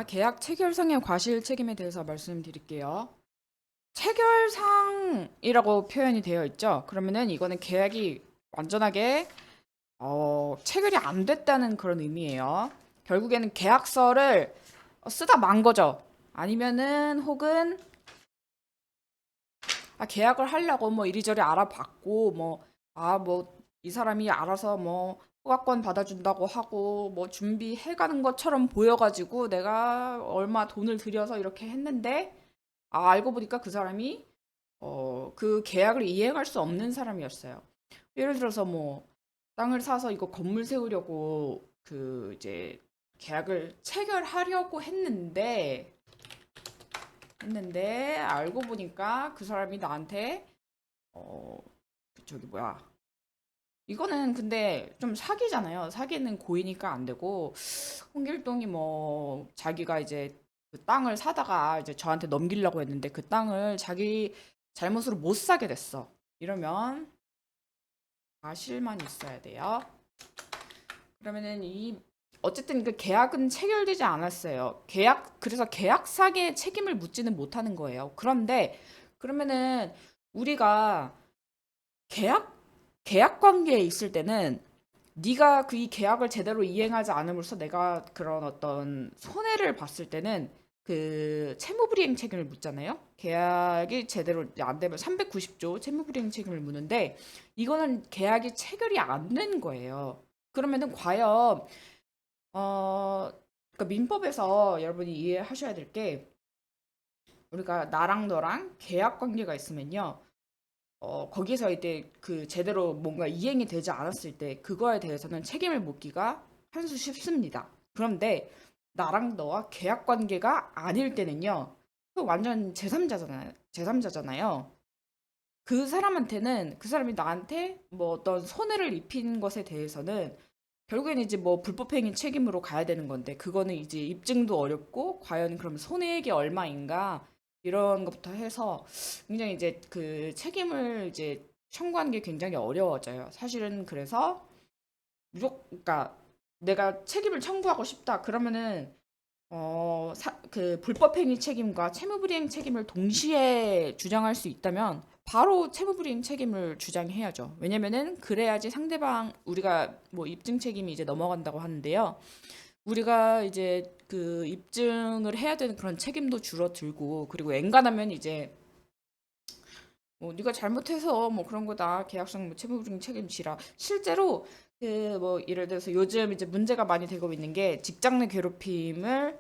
계약 체결상의 과실 책임에 대해서 말씀드릴게요. 체결상이라고 표현이 되어 있죠. 그러면은 이거는 계약이 완전하게 체결이 안 됐다는 그런 의미예요. 결국에는 계약서를 쓰다 만 거죠. 아니면은 혹은 계약을 하려고 뭐 이리저리 알아봤고 뭐 이 사람이 알아서 뭐 허가권 받아준다고 하고 뭐 준비해 가는 것처럼 보여가지고 내가 얼마 돈을 들여서 이렇게 했는데 알고 보니까 그 사람이 그 계약을 이행할 수 없는 사람이었어요. 예를 들어서 뭐 땅을 사서 이거 건물 세우려고 그 이제 계약을 체결하려고 했는데 알고 보니까 그 사람이 나한테 어 저기 뭐야, 이거는 근데 좀 사기잖아요. 사기는 고의니까 안 되고, 홍길동이 뭐 자기가 이제 그 땅을 사다가 이제 저한테 넘기려고 했는데 그 땅을 자기 잘못으로 못 사게 됐어. 이러면 과실만 있어야 돼요. 그러면은 어쨌든 그 계약은 체결되지 않았어요. 그래서 계약상의 책임을 묻지는 못하는 거예요. 그런데 그러면은 우리가 계약 계약 관계에 있을 때는 네가 그 이 계약을 제대로 이행하지 않음으로써 내가 그런 어떤 손해를 봤을 때는 그 채무불이행 책임을 묻잖아요. 계약이 제대로 안 되면 390조 채무불이행 책임을 묻는데 이거는 계약이 체결이 안 된 거예요. 그러면은 과연 그러니까 민법에서 여러분이 이해하셔야 될 게, 우리가 나랑 너랑 계약 관계가 있으면요. 거기서 이제 그 제대로 뭔가 이행이 되지 않았을 때 그거에 대해서는 책임을 묻기가 한 수 쉽습니다. 그런데 나랑 너와 계약 관계가 아닐 때는요. 그 완전 제3자잖아요. 제3자잖아요. 그 사람이 나한테 뭐 어떤 손해를 입힌 것에 대해서는 결국에는 이제 뭐 불법행위 책임으로 가야 되는 건데, 그거는 이제 입증도 어렵고 과연 그럼 손해액이 얼마인가 이런 것부터 해서 굉장히 이제 그 책임을 이제 청구하는 게 굉장히 어려워져요. 사실은 그래서 그러니까 내가 책임을 청구하고 싶다 그러면은 그 불법행위 책임과 채무불이행 책임을 동시에 주장할 수 있다면 바로 채무불이행 책임을 주장해야죠. 왜냐면은 그래야지 상대방, 우리가 뭐 입증 책임이 이제 넘어간다고 하는데요. 우리가 이제 그 입증을 해야 되는 그런 책임도 줄어들고, 그리고 엔간하면 이제 뭐 네가 잘못해서 뭐 그런 거다, 계약상 뭐 채무불이행 책임지라. 실제로 그 뭐 예를 들어서 요즘 이제 문제가 많이 되고 있는 게 직장 내 괴롭힘을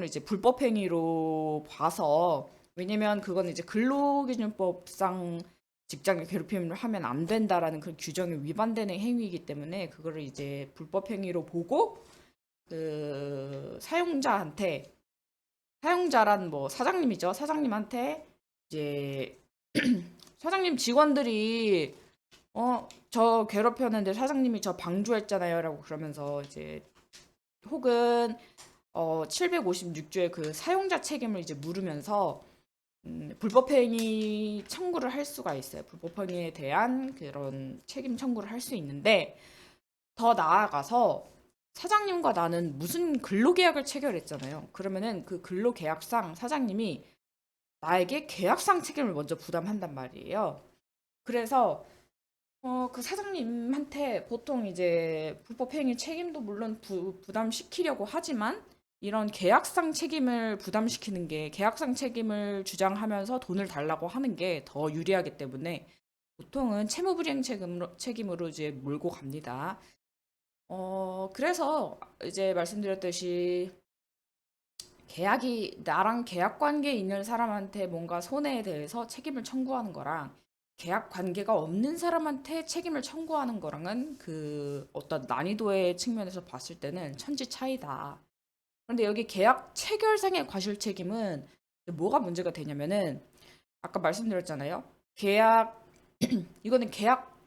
이제 불법 행위로 봐서, 왜냐면 그건 이제 근로기준법상 직장 내 괴롭힘을 하면 안 된다라는 그 규정에 위반되는 행위이기 때문에 그거를 이제 불법 행위로 보고 그 사용자란 뭐 사장님이죠. 사장님한테 이제 사장님 직원들이 저 괴롭혔는데 사장님이 저 방조했잖아요라고 그러면서 이제 혹은 756조의 그 사용자 책임을 이제 물으면서 불법행위 청구를 할 수가 있어요. 불법행위에 대한 그런 책임 청구를 할 수 있는데, 더 나아가서 사장님과 나는 무슨 근로계약을 체결했잖아요. 그러면은 그 근로계약상 사장님이 나에게 계약상 책임을 먼저 부담한단 말이에요. 그래서 그 사장님한테 보통 이제 불법행위 책임도 물론 부담시키려고 하지만, 이런 계약상 책임을 부담시키는 게, 계약상 책임을 주장하면서 돈을 달라고 하는 게 더 유리하기 때문에 보통은 채무불이행 책임으로 이제 몰고 갑니다. 그래서 이제 말씀드렸듯이 나랑 계약 관계에 있는 사람한테 뭔가 손해에 대해서 책임을 청구하는 거랑 계약 관계가 없는 사람한테 책임을 청구하는 거랑은 그 어떤 난이도의 측면에서 봤을 때는 천지 차이다. 그런데 여기 계약 체결상의 과실 책임은 뭐가 문제가 되냐면은, 아까 말씀드렸잖아요. 이거는 계약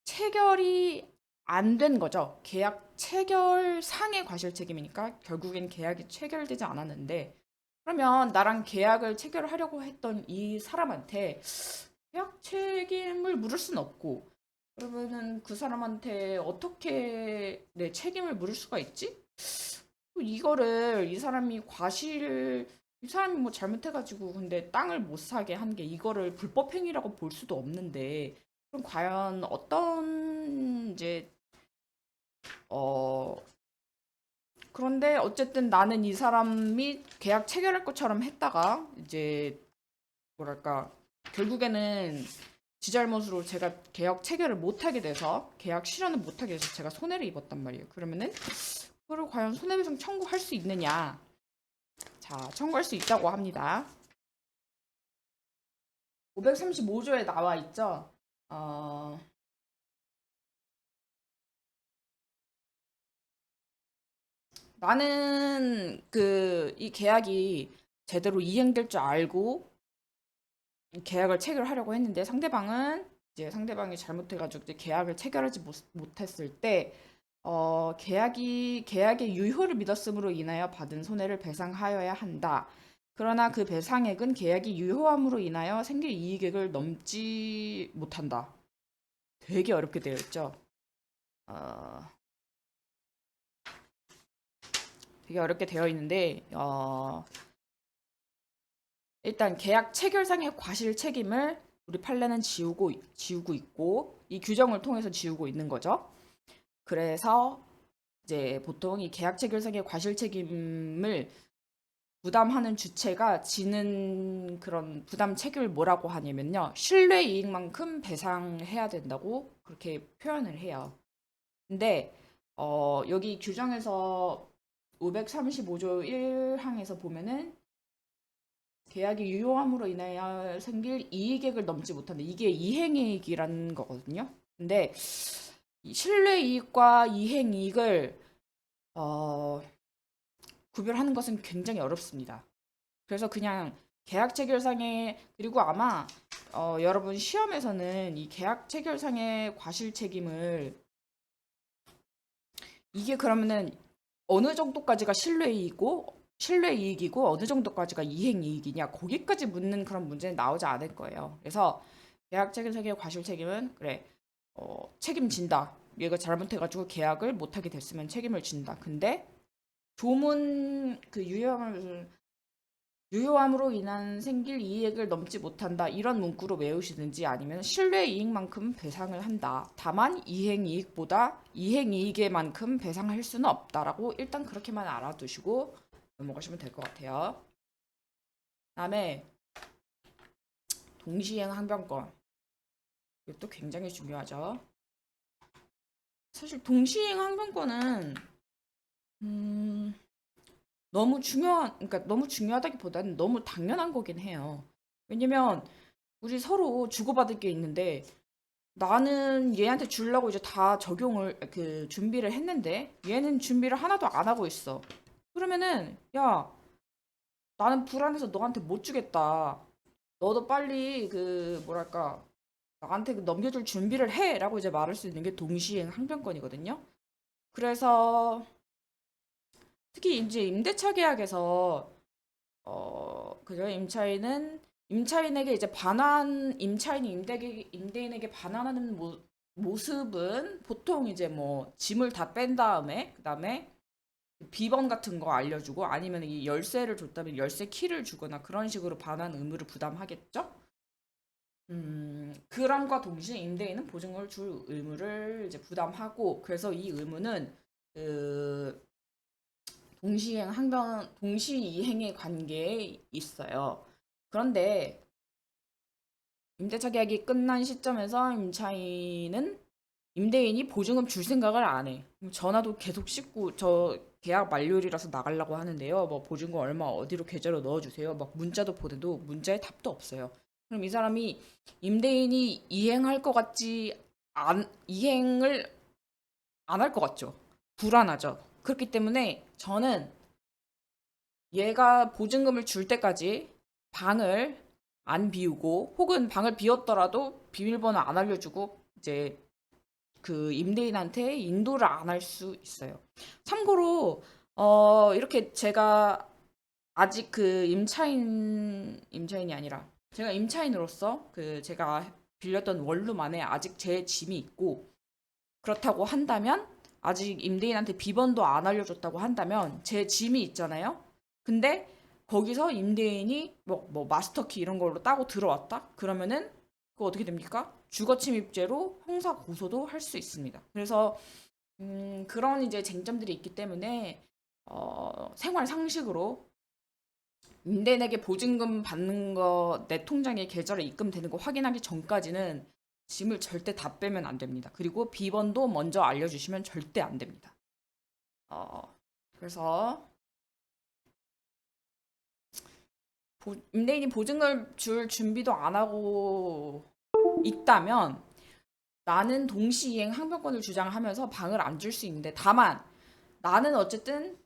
체결이 안 된 거죠. 계약 체결상의 과실 책임이니까 결국엔 계약이 체결되지 않았는데, 그러면 나랑 계약을 체결하려고 했던 이 사람한테 계약 책임을 물을 순 없고, 그러면은 그 사람한테 어떻게 내 책임을 물을 수가 있지? 이거를 이 사람이 뭐 잘못해가지고 근데 땅을 못 사게 한 게 이거를 불법행위라고 볼 수도 없는데 그럼 과연 어떤 이제 어 그런데 어쨌든 나는 이 사람이 계약 체결할 것처럼 했다가 이제 뭐랄까 결국에는 지 잘못으로 제가 계약 체결을 못하게 돼서 계약 실현을 못하게 돼서 제가 손해를 입었단 말이에요. 그러면은 그걸 과연 손해배상 청구할 수 있느냐? 자, 청구할 수 있다고 합니다. 535조에 나와 있죠. 어, 나는 이 계약이 제대로 이행될 줄 알고 계약을 체결하려고 했는데 상대방은 이제 상대방이 잘못해가지고 이제 계약을 체결하지 못했을 때 계약의 유효를 믿었음으로 인하여 받은 손해를 배상하여야 한다. 그러나 그 배상액은 계약이 유효함으로 인하여 생길 이익액을 넘지 못한다. 되게 어렵게 되어 있죠. 어, 되게 어렵게 되어 있는데 일단 계약 체결상의 과실 책임을 우리 판례는 지우고 있고 이 규정을 통해서 지우고 있는 거죠. 그래서 이제 보통 이 계약 체결상의 과실 책임을 부담하는 주체가 지는 그런 부담 책임을 뭐라고 하냐면요. 신뢰 이익만큼 배상해야 된다고 그렇게 표현을 해요. 근데 여기 규정에서 535조 1항에서 보면은 계약이 유효함으로 인하여 생길 이익액을 넘지 못한다. 이게 이행이익이라는 거거든요. 근데 이 신뢰이익과 이행이익을 어, 구별하는 것은 굉장히 어렵습니다. 그래서 그냥 계약 체결상의 그리고 아마 여러분 시험에서는 이 계약 체결상의 과실 책임을 이게 그러면은 어느 정도까지가 신뢰이익이고 어느 정도까지가 이행이익이냐 거기까지 묻는 그런 문제는 나오지 않을 거예요. 그래서 계약 체결상의 과실 책임은 그래 책임진다. 얘가 잘못해가지고 계약을 못하게 됐으면 책임을 진다. 근데 조문 유효함으로 인한 생길 이익을 넘지 못한다. 이런 문구로 외우시든지 아니면 신뢰이익만큼 배상을 한다. 다만 이행이익에만큼 배상할 수는 없다라고 일단 그렇게만 알아두시고 넘어가시면 될 것 같아요. 다음에 동시행 항변권. 이것도 굉장히 중요하죠. 사실 동시행 항변권은 그러니까 너무 중요하다기보다는 너무 당연한 거긴 해요. 왜냐면 우리 서로 주고받을 게 있는데 나는 얘한테 주려고 이제 다 준비를 했는데 얘는 준비를 하나도 안 하고 있어. 그러면은 야, 나는 불안해서 너한테 못 주겠다. 너도 빨리 뭐랄까 나한테 넘겨줄 준비를 해라고 이제 말할 수 있는 게 동시행 항변권이거든요. 그래서 특히 이제 임대차 계약에서 그죠? 임차인에게 이제 임차인이 임대인에게 반환하는 모습은 보통 이제 뭐 짐을 다 뺀 다음에 그다음에 비번 같은 거 알려주고 아니면 이 열쇠를 줬다면 열쇠 키를 주거나 그런 식으로 반환 의무를 부담하겠죠? 그럼과 동시에 임대인은 보증금을 줄 의무를 이제 부담하고 그래서 이 의무는 그 동시이행의 관계에 있어요. 그런데 임대차 계약이 끝난 시점에서 임대인이 보증금 줄 생각을 안 해. 전화도 계속 씻고 저 계약 만료일이라서 나가려고 하는데요. 뭐 보증금 얼마 어디로 계좌로 넣어주세요. 막 문자도 보내도 문자에 답도 없어요. 그럼 이 사람이 임대인이 이행을 안 할 것 같죠. 불안하죠. 그렇기 때문에 저는 얘가 보증금을 줄 때까지 방을 안 비우고 혹은 방을 비웠더라도 비밀번호 안 알려주고 이제 그 임대인한테 인도를 안 할 수 있어요. 참고로 이렇게 제가 아직 임차인이 아니라 제가 임차인으로서 제가 빌렸던 원룸 안에 아직 제 짐이 있고 그렇다고 한다면 아직 임대인한테 비번도 안 알려줬다고 한다면 제 짐이 있잖아요. 근데 거기서 임대인이 뭐 마스터키 이런 걸로 따고 들어왔다? 그러면은 그거 어떻게 됩니까? 주거침입죄로 형사 고소도 할 수 있습니다. 그래서 그런 이제 쟁점들이 있기 때문에 생활 상식으로 임대인에게 보증금 받는 거 내 통장에 계좌로 입금되는 거 확인하기 전까지는 짐을 절대 다 빼면 안 됩니다. 그리고 비번도 먼저 알려주시면 절대 안 됩니다. 어, 그래서 임대인이 보증금 줄 준비도 안 하고 있다면 나는 동시이행 항변권을 주장하면서 방을 안 줄 수 있는데 다만 나는 어쨌든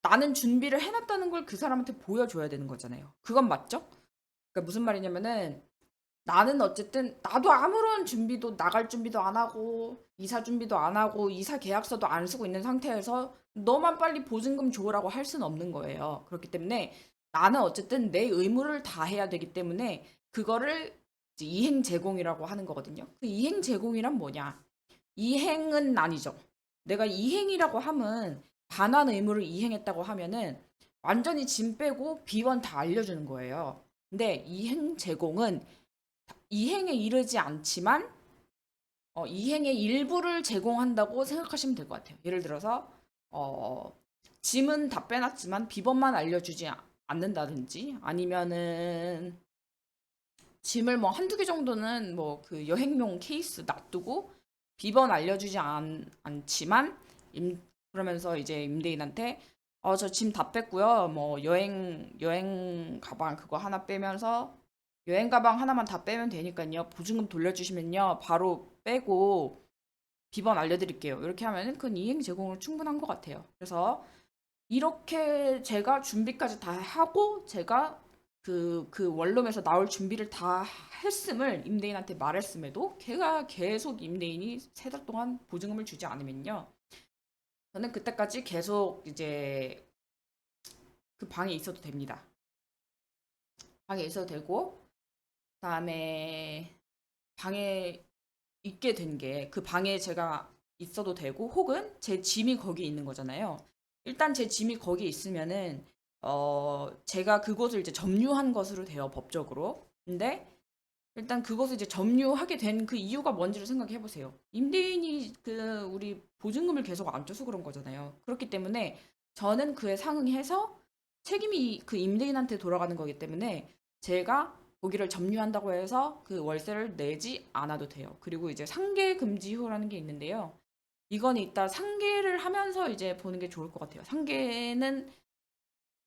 나는 준비를 해놨다는 걸 그 사람한테 보여줘야 되는 거잖아요. 그건 맞죠? 그러니까 무슨 말이냐면은 나는 어쨌든 나도 아무런 준비도 나갈 준비도 안 하고 이사 준비도 안 하고 이사 계약서도 안 쓰고 있는 상태에서 너만 빨리 보증금 줘라고 할 수는 없는 거예요. 그렇기 때문에 나는 어쨌든 내 의무를 다 해야 되기 때문에 그거를 이제 이행 제공이라고 하는 거거든요. 그 이행 제공이란 뭐냐? 이행은 아니죠. 내가 이행이라고 하면 반환 의무를 이행했다고 하면은 완전히 짐 빼고 비원 다 알려주는 거예요. 근데 이행 제공은 이행에 이르지 않지만 이행의 일부를 제공한다고 생각하시면 될 것 같아요. 예를 들어서 어, 짐은 다 빼놨지만 비번만 알려주지 않는다든지 아니면은 짐을 뭐 한두 개 정도는 뭐 그 여행용 케이스 놔두고 비번 알려주지 않지만 그러면서 이제 임대인한테 저 짐 다 뺐고요. 뭐 여행 가방 그거 하나 빼면서 여행 가방 하나만 다 빼면 되니까요. 보증금 돌려주시면요. 바로 빼고 비번 알려드릴게요. 이렇게 하면은 그건 이행 제공으로 충분한 것 같아요. 그래서 이렇게 제가 준비까지 다 하고 제가 그 원룸에서 나올 준비를 다 했음을 임대인한테 말했음에도 걔가 계속 임대인이 3달 동안 보증금을 주지 않으면요. 저는 그때까지 계속 이제 그 방에 있어도 됩니다. 방에 있어도 되고, 그다음에 방에 있게 된 게 그 방에 제가 있어도 되고, 혹은 제 짐이 거기 있는 거잖아요. 일단 제 짐이 거기 있으면은 제가 그곳을 이제 점유한 것으로 돼요, 법적으로. 근데 일단 그것을 이제 점유하게 된 그 이유가 뭔지를 생각해 보세요. 임대인이 우리 보증금을 계속 안 줘서 그런 거잖아요. 그렇기 때문에 저는 그에 상응해서 책임이 그 임대인한테 돌아가는 거기 때문에 제가 거기를 점유한다고 해서 그 월세를 내지 않아도 돼요. 그리고 이제 상계 금지효라는 게 있는데요. 이건 이따 상계를 하면서 이제 보는 게 좋을 것 같아요. 상계는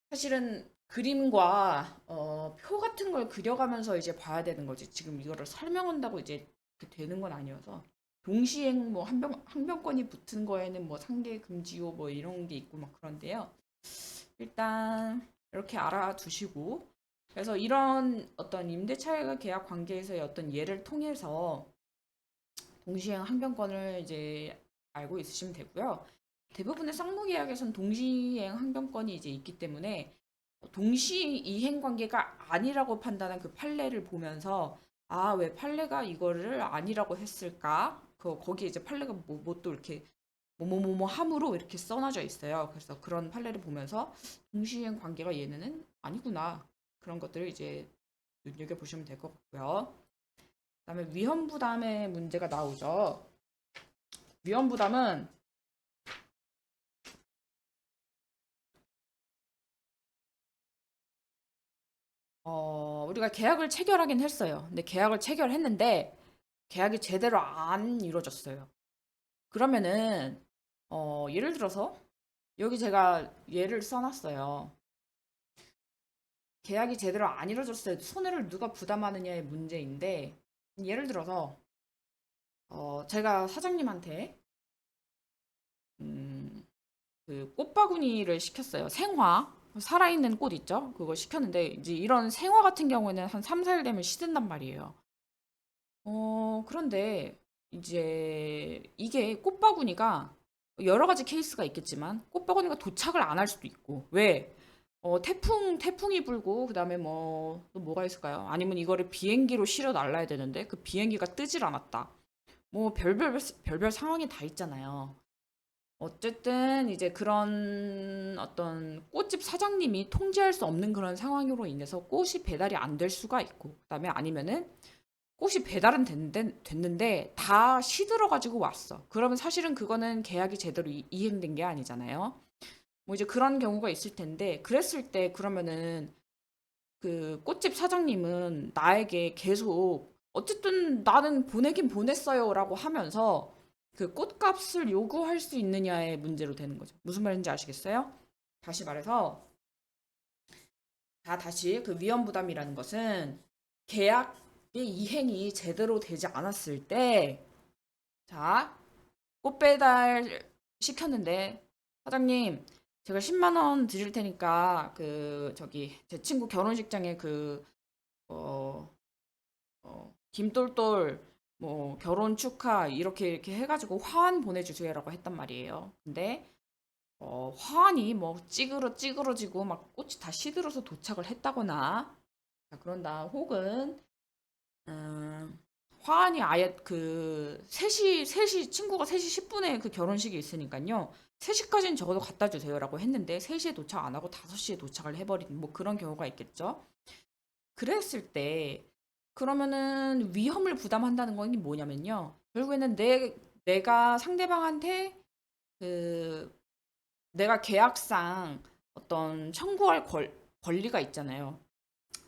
사실은 그림과 표 같은 걸 그려가면서 이제 봐야 되는 거지. 지금 이거를 설명한다고 이제 되는 건 아니어서 동시행 뭐 항변권이 붙은 거에는 뭐 상계 금지요 뭐 이런 게 있고 막 그런데요. 일단 이렇게 알아두시고 그래서 이런 어떤 임대차 계약 관계에서의 어떤 예를 통해서 동시행 항변권을 이제 알고 있으시면 되고요. 대부분의 쌍무 계약에서는 동시행 항변권이 이제 있기 때문에 동시 이행 관계가 아니라고 판단한 그 판례를 보면서 아, 왜 판례가 이거를 아니라고 했을까? 거기에 이제 판례가 뭐 또 이렇게 뭐뭐뭐뭐 함으로 이렇게 써놔져 있어요. 그래서 그런 판례를 보면서 동시행 관계가 얘네는 아니구나. 그런 것들을 이제 눈여겨보시면 될 것 같고요. 그다음에 위험 부담의 문제가 나오죠. 위험 부담은 우리가 계약을 체결하긴 했어요. 근데 계약을 체결했는데 계약이 제대로 안 이루어졌어요. 그러면은 예를 들어서 여기 제가 예를 써놨어요. 계약이 제대로 안 이루어졌어요. 손해를 누가 부담하느냐의 문제인데 예를 들어서 제가 사장님한테 음, 그 꽃바구니를 시켰어요. 생화 살아있는 꽃 있죠? 그거 시켰는데 이제 이런 생화 같은 경우에는 한 3, 4일 되면 시든단 말이에요. 그런데 이제 이게 꽃바구니가 여러 가지 케이스가 있겠지만 꽃바구니가 도착을 안 할 수도 있고 왜? 태풍이 불고 그다음에 또 뭐가 있을까요? 아니면 이거를 비행기로 실어 날라야 되는데 그 비행기가 뜨질 않았다. 뭐 별별 상황이 다 있잖아요. 어쨌든 이제 그런 어떤 꽃집 사장님이 통제할 수 없는 그런 상황으로 인해서 꽃이 배달이 안 될 수가 있고, 그다음에 아니면은 꽃이 배달은 됐는데 다 시들어가지고 왔어. 그러면 사실은 그거는 계약이 제대로 이행된 게 아니잖아요. 뭐 이제 그런 경우가 있을 텐데, 그랬을 때 그러면은 그 꽃집 사장님은 나에게 계속 어쨌든 나는 보내긴 보냈어요라고 하면서 그 꽃값을 요구할 수 있느냐의 문제로 되는 거죠. 무슨 말인지 아시겠어요? 다시 말해서 다시 그 위험 부담이라는 것은 계약의 이행이 제대로 되지 않았을 때, 자, 꽃 배달 시켰는데 사장님 제가 10만 원 드릴 테니까 그 저기 제 친구 결혼식장에 그 어, 김똘똘 뭐 결혼 축하 이렇게 해가지고 화환 보내주세요라고 했단 말이에요. 근데 화환이 뭐 찌그러지고 막 꽃이 다 시들어서 도착을 했다거나, 자, 그런다 혹은 음, 화환이 아예 그 3시 친구가 3시 10분에 그 결혼식이 있으니까요. 3시까지는 적어도 갖다 주세요라고 했는데 3시에 도착 안 하고 5시에 도착을 해버린 뭐 그런 경우가 있겠죠. 그랬을 때 그러면은 위험을 부담한다는 건 뭐냐면요. 결국에는 내가 상대방한테 그 내가 계약상 어떤 청구할 권리가 있잖아요.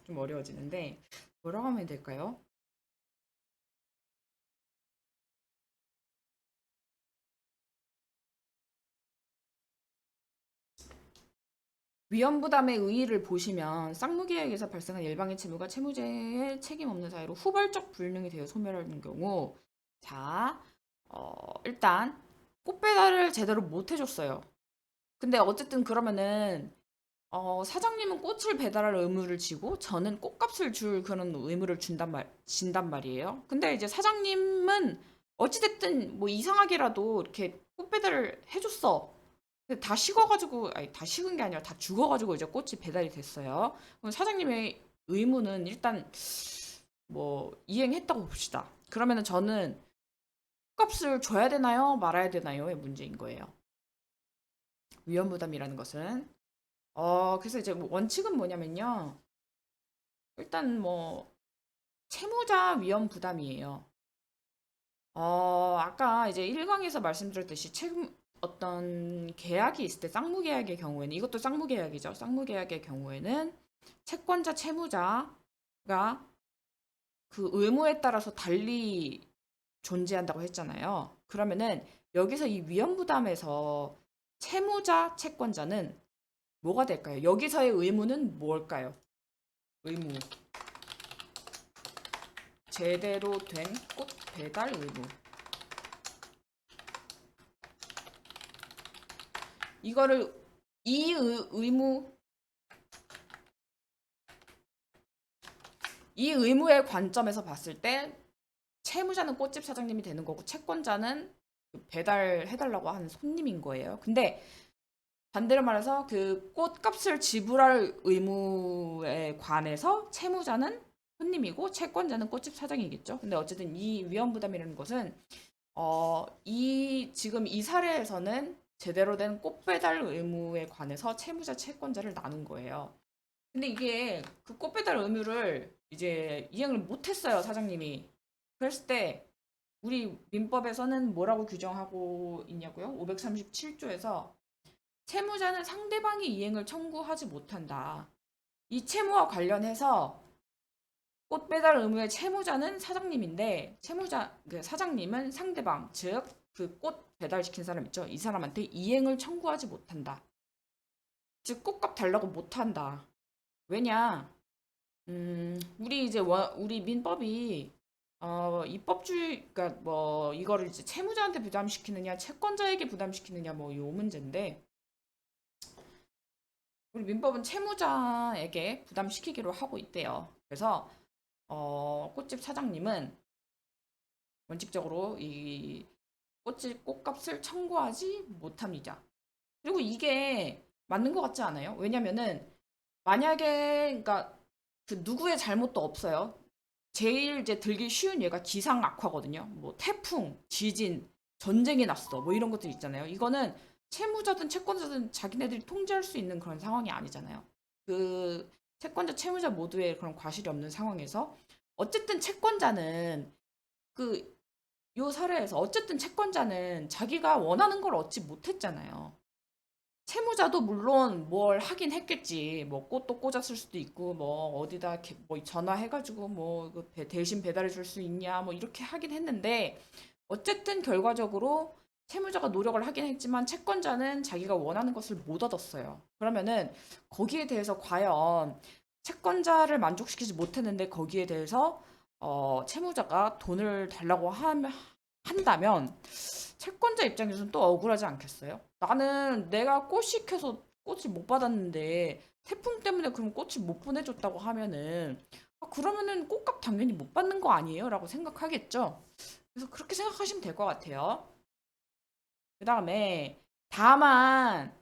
좀 어려워지는데 뭐라고 하면 될까요? 위험 부담의 의의를 보시면 쌍무계약에서 발생한 일방의 채무가 채무자의 책임 없는 사유로 후발적 불능이 되어 소멸하는 경우, 자, 일단 꽃 배달을 제대로 못 해줬어요. 근데 어쨌든 그러면은 사장님은 꽃을 배달할 의무를 지고 저는 꽃값을 줄 그런 의무를 진단 말이에요. 근데 이제 사장님은 어찌됐든 뭐 이상하게라도 이렇게 꽃 배달을 해줬어. 근데 다 식어가지고, 아니, 다 식은 게 아니라 다 죽어가지고 이제 꽃이 배달이 됐어요. 그럼 사장님의 의무는 일단 뭐 이행했다고 봅시다. 그러면은 저는 꽃값을 줘야 되나요? 말아야 되나요?의 문제인 거예요. 위험 부담이라는 것은. 그래서 이제 뭐 원칙은 뭐냐면요. 일단 뭐 채무자 위험 부담이에요. 아까 이제 1강에서 말씀드렸듯이 어떤 계약이 있을 때 쌍무계약의 경우에는 이것도 쌍무계약이죠. 쌍무계약의 경우에는 채권자 채무자가 그 의무에 따라서 달리 존재한다고 했잖아요. 그러면은 여기서 이 위험 부담에서 채무자 채권자는 뭐가 될까요? 여기서의 의무는 뭘까요? 의무. 제대로 된 꽃 배달 의무. 이거를 이 의무 이 의무의 관점에서 봤을 때 채무자는 꽃집 사장님이 되는 거고 채권자는 그 배달해달라고 하는 손님인 거예요. 근데 반대로 말해서 그 꽃값을 지불할 의무에 관해서 채무자는 손님이고 채권자는 꽃집 사장이겠죠. 근데 어쨌든 이 위험 부담이라는 것은 지금 이 사례에서는 제대로 된 꽃 배달 의무에 관해서 채무자 채권자를 나눈 거예요. 근데 이게 그 꽃 배달 의무를 이제 이행을 못했어요, 사장님이. 그랬을 때 우리 민법에서는 뭐라고 규정하고 있냐고요? 537조에서 채무자는 상대방이 이행을 청구하지 못한다. 이 채무와 관련해서 꽃 배달 의무의 채무자는 사장님인데 그 사장님은 상대방, 즉 그 꽃 배달시킨 사람 있죠? 이 사람한테 이행을 청구하지 못한다. 즉 꽃값 달라고 못한다. 왜냐? 우리 이제 우리 민법이 입법주의, 그러니까 뭐 이거를 이제 채무자한테 부담시키느냐, 채권자에게 부담시키느냐, 뭐 요 문제인데 우리 민법은 채무자에게 부담시키기로 하고 있대요. 그래서 꽃집 사장님은 원칙적으로 이 꽃집 꽃값을 청구하지 못합니다. 그리고 이게 맞는 것 같지 않아요? 왜냐면은 만약에 그러니까 그 누구의 잘못도 없어요. 제일 이제 들기 쉬운 예가 기상 악화거든요. 뭐 태풍, 지진 전쟁이 났어. 뭐 이런 것들 있잖아요. 이거는 채무자든 채권자든 자기네들이 통제할 수 있는 그런 상황이 아니잖아요. 그 채권자, 채무자 모두의 그런 과실이 없는 상황에서 어쨌든 채권자는 그 요 사례에서 어쨌든 채권자는 자기가 원하는 걸 얻지 못했잖아요. 채무자도 물론 뭘 하긴 했겠지. 뭐 꽃도 꽂았을 수도 있고, 뭐 어디다 뭐 전화해가지고 뭐 대신 배달해 줄 수 있냐, 뭐 이렇게 하긴 했는데, 어쨌든 결과적으로 채무자가 노력을 하긴 했지만 채권자는 자기가 원하는 것을 못 얻었어요. 그러면은 거기에 대해서 과연 채권자를 만족시키지 못했는데 거기에 대해서 채무자가 돈을 달라고 한다면 채권자 입장에서는 또 억울하지 않겠어요? 나는 내가 꽃 시켜서 꽃을 못 받았는데 태풍 때문에 그럼 꽃을 못 보내줬다고 하면은 그러면은 꽃값 당연히 못 받는 거 아니에요? 라고 생각하겠죠? 그래서 그렇게 생각하시면 될 것 같아요. 그 다음에 다만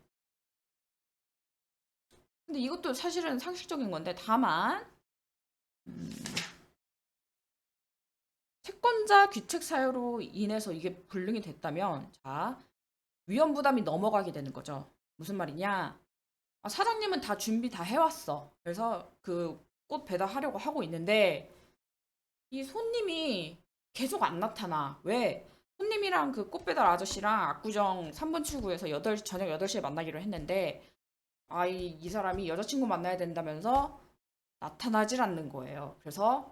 근데 이것도 사실은 상식적인 건데 다만 음, 채권자 귀책 사유로 인해서 이게 불능이 됐다면 자 위험 부담이 넘어가게 되는 거죠. 무슨 말이냐? 사장님은 다 준비 다 해왔어. 그래서 그 꽃 배달하려고 하고 있는데 이 손님이 계속 안 나타나. 왜? 손님이랑 그 꽃 배달 아저씨랑 압구정 3번 출구에서 저녁 8시에 만나기로 했는데 이 사람이 여자친구 만나야 된다면서 나타나질 않는 거예요. 그래서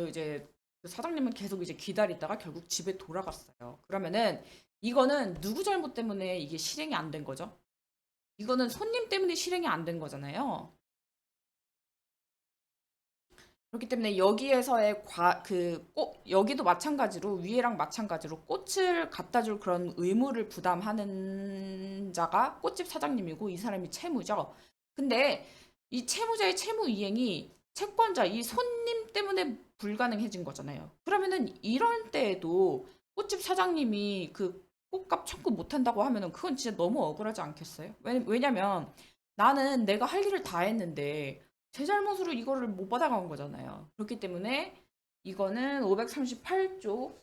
이제 그 사장님은 계속 이제 기다리다가 결국 집에 돌아갔어요. 그러면은 이거는 누구 잘못 때문에 이게 실행이 안 된 거죠? 이거는 손님 때문에 실행이 안 된 거잖아요. 그렇기 때문에 여기에서의 여기도 마찬가지로 위에랑 마찬가지로 꽃을 갖다 줄 그런 의무를 부담하는 자가 꽃집 사장님이고 이 사람이 채무죠. 근데 이 채무자의 채무 이행이 채권자, 이 손님 때문에 불가능해진 거잖아요. 그러면은 이런 때에도 꽃집 사장님이 그 꽃값 청구 못 한다고 하면은 그건 진짜 너무 억울하지 않겠어요? 왜냐면 나는 내가 할 일을 다 했는데 제 잘못으로 이거를 못 받아간 거잖아요. 그렇기 때문에 이거는 538조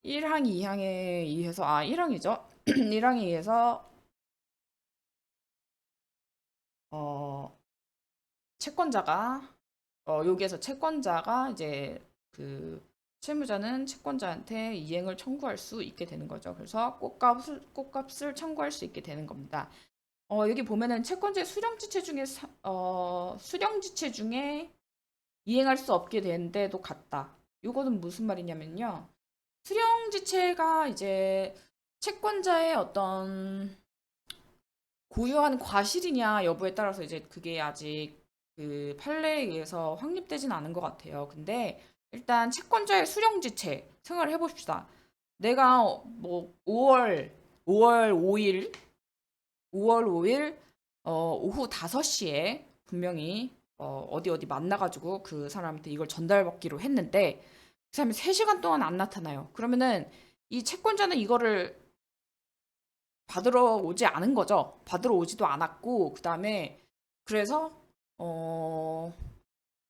1항, 2항에 의해서 1항이죠. 1항에 의해서 어, 채권자가 여기에서 채권자가 이제 그 채무자는 채권자한테 이행을 청구할 수 있게 되는 거죠. 그래서 꽃값을 청구할 수 있게 되는 겁니다. 여기 보면은 채권자의 수령지체 중에 이행할 수 없게 된 데도 같다. 이거는 무슨 말이냐면요. 수령지체가 이제 채권자의 어떤 고유한 과실이냐 여부에 따라서 이제 그게 아직 그 판례에 의해서 확립되진 않은 것 같아요. 근데 일단 채권자의 수령지체 생각을 해봅시다. 내가 뭐 5월 5일 5월 5일 오후 5시에 분명히 어디 만나가지고 그 사람한테 이걸 전달받기로 했는데 그 사람이 3시간 동안 안 나타나요. 그러면은 이 채권자는 이거를 받으러 오지 않은 거죠. 받으러 오지도 않았고 그다음에 그래서 어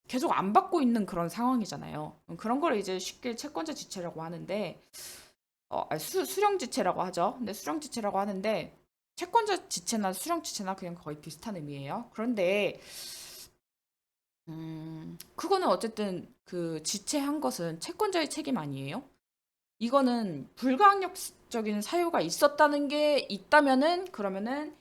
계속 안 받고 있는 그런 상황이잖아요. 그런 걸 이제 쉽게 채권자 지체라고 하는데 수령 지체라고 하죠. 근데 수령 지체라고 하는데 채권자 지체나 수령 지체나 그냥 거의 비슷한 의미예요. 그런데 그거는 어쨌든 그 지체한 것은 채권자의 책임 아니에요? 이거는 불가항력적인 사유가 있었다는 게 있다면은 그러면은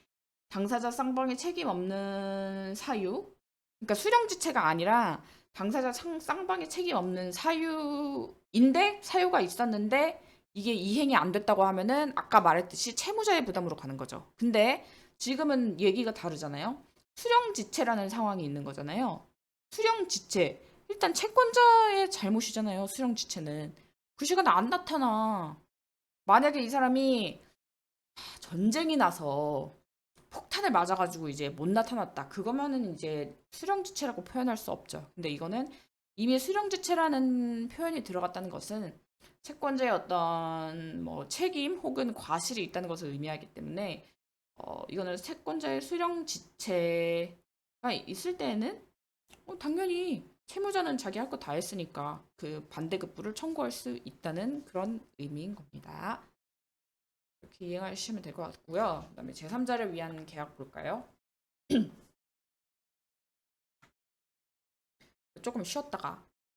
당사자 쌍방의 책임 없는 사유, 그러니까 수령지체가 아니라 당사자 쌍방의 책임 없는 사유인데 사유가 있었는데 이게 이행이 안 됐다고 하면은 아까 말했듯이 채무자의 부담으로 가는 거죠. 근데 지금은 얘기가 다르잖아요. 수령지체라는 상황이 있는 거잖아요. 수령지체. 일단 채권자의 잘못이잖아요. 수령지체는. 그 시간에 안 나타나. 만약에 이 사람이 전쟁이 나서 폭탄을 맞아가지고 이제 못 나타났다. 그거면은 이제 수령지체라고 표현할 수 없죠. 근데 이거는 이미 수령지체라는 표현이 들어갔다는 것은 채권자의 어떤 뭐 책임 혹은 과실이 있다는 것을 의미하기 때문에 이거는 채권자의 수령지체가 있을 때에는 당연히 채무자는 자기 할 거 다 했으니까 그 반대급부를 청구할 수 있다는 그런 의미인 겁니다. 이렇게 이해하시면 될 것 같고요. 그다음에 제3자를 위한 계약 볼까요? 조금 쉬었다가